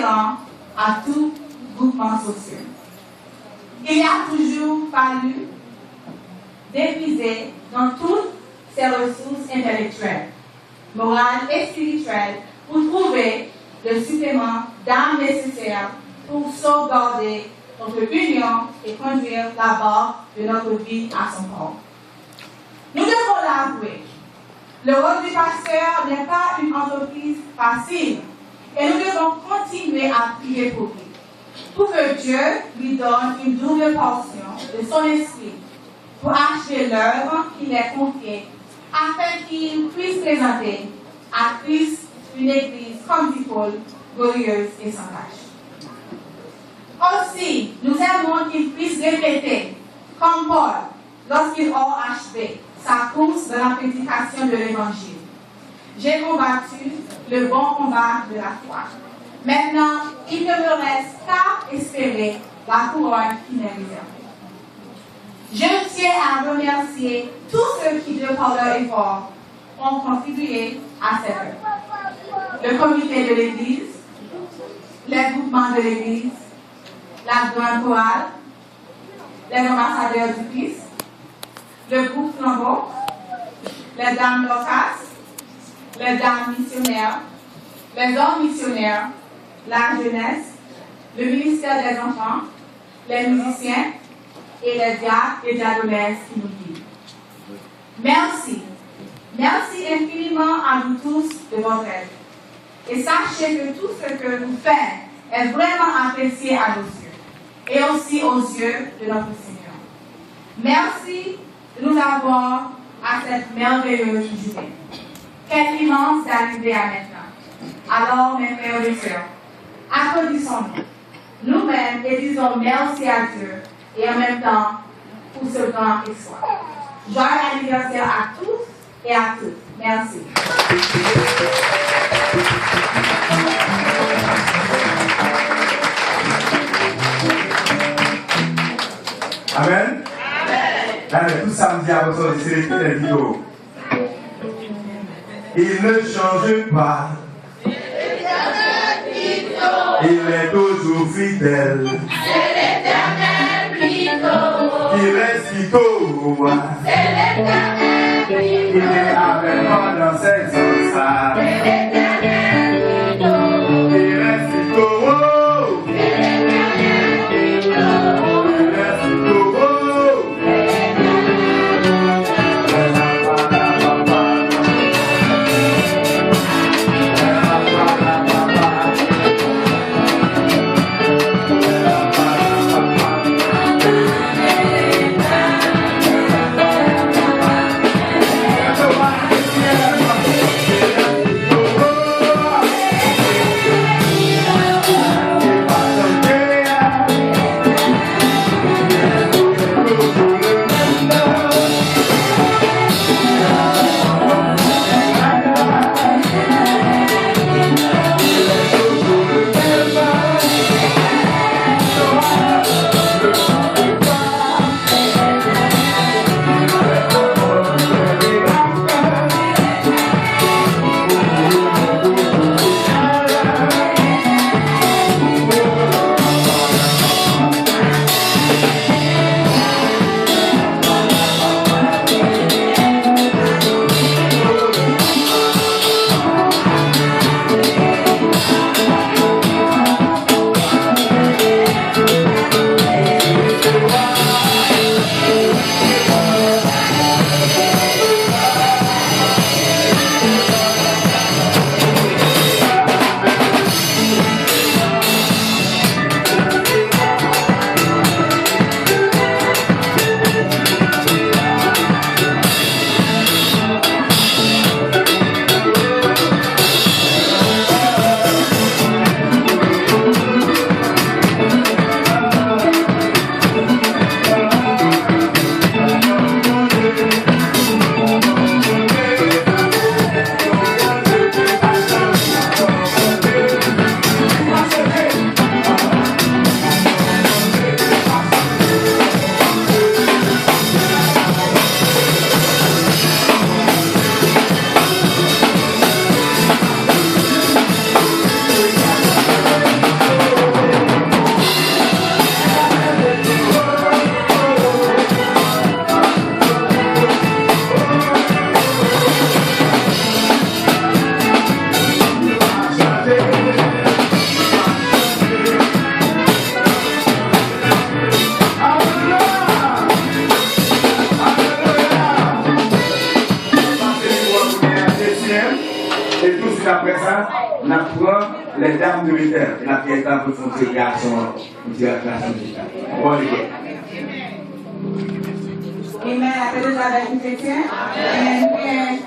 inhérent à tout groupement social. Il y a toujours fallu d'épuiser dans toutes ses ressources intellectuelles, morales et spirituelles pour trouver le supplément d'âme nécessaire pour sauvegarder notre union et conduire la barre de notre vie à son port. Nous devons l'avouer, le rôle du pasteur n'est pas une entreprise facile et nous devons continuer à prier pour lui, pour que Dieu lui donne une double portion de son esprit pour achever l'œuvre qui lui est confiée, afin qu'il puisse présenter à Christ une église comme dit Paul, glorieuse et sans tache. Aussi, nous aimons qu'il puisse répéter, comme Paul, lorsqu'il a achevé sa course de la prédication de l'Évangile. J'ai combattu le bon combat de la foi. Maintenant, il ne me reste qu'à espérer la couronne qui m'est réservée. Je tiens à remercier tous ceux qui, de par leur effort, ont contribué à cette œuvre. Le comité de l'Église, les groupements de l'Église, la grande chorale, les ambassadeurs du Christ, le groupe Flambeau, les dames locales, les dames missionnaires, les hommes missionnaires, la jeunesse, le ministère des enfants, les musiciens et les diacres et diaconesses qui nous guident. Merci. Merci infiniment à vous tous de votre aide. Et sachez que tout ce que vous faites est vraiment apprécié à nos yeux et aussi aux yeux de notre Seigneur. Merci de nous avoir à cette merveilleuse journée. Quelle immense d'arriver à maintenant. Alors, mes frères et sœurs, applaudissons-nous nous-mêmes et disons merci à Dieu et en même temps pour ce grand espoir. Joyeux anniversaire à tous et à toutes. Merci. Amen. Amen. Tout samedi à votre sélection des vidéos. Il ne change pas. Il est toujours fidèle. C'est l'éternel plutôt. Il reste qui tôt. C'est l'éternel plutôt. Il est avec moi dans ses sens. C'est l'éternel plutôt. Il reste qui tôt. C'est l'éternel plutôt. Il reste qui tôt. prioritaire. Et la pièce là pour faire une réaction digitale. Bon, les gars. Amen. Appelez avec les chrétiens. Amen.